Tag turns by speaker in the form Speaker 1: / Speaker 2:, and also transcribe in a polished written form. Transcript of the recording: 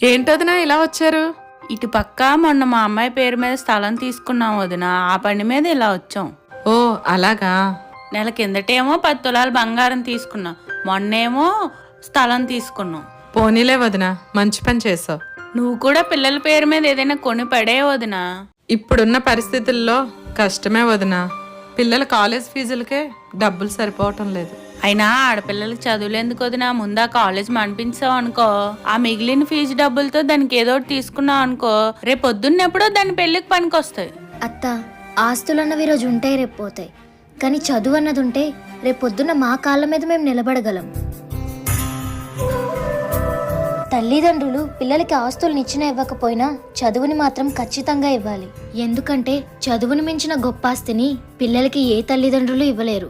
Speaker 1: ఏంటోదినా ఇలా వచ్చారు?
Speaker 2: ఇటు పక్క మొన్న మా అమ్మాయి పేరు మీద స్థలం తీసుకున్నాం వదిన, ఆ పని మీద ఇలా వచ్చాం.
Speaker 1: ఓ అలాగా.
Speaker 2: నెల కిందటేమో 10 తులాలు బంగారం తీసుకున్నాం, మొన్నేమో స్థలం తీసుకున్నాం.
Speaker 1: పోనీలే వదినా, మంచి పని చేసావు.
Speaker 2: నువ్వు కూడా పిల్లల పేరు మీద ఏదైనా కొని పడే వదినా.
Speaker 1: ఇప్పుడున్న పరిస్థితుల్లో కష్టమే వదినా. పిల్లల కాలేజ్ ఫీజులకే డబ్బులు సరిపోవటం లేదు.
Speaker 2: అయినా ఆడపిల్లలకి చదువులు ఎందుకు వదినా, ముందా కాలేజ్ మనిపించావు అనుకో, ఆ మిగిలిన ఫీజు డబ్బులతో దానికి ఏదో ఒకటి తీసుకున్నావు అనుకో, రేపు పొద్దున్నెప్పుడో దాని పెళ్లికి పనికొస్తాయి.
Speaker 3: అత్త, ఆస్తులన్నవి రోజు ఉంటాయి, రేపు పోతాయి. కానీ చదువు అన్నది ఉంటే రేపు పొద్దున్న మా కాళ్ళ మీద మేము నిలబడగలం. తల్లిదండ్రులు పిల్లలకి ఆస్తుల్ని ఇచ్చినా ఇవ్వకపోయినా చదువుని మాత్రం ఖచ్చితంగా ఇవ్వాలి. ఎందుకంటే చదువుని మించిన గొప్ప ఆస్తిని పిల్లలకి ఏ తల్లిదండ్రులు ఇవ్వలేరు.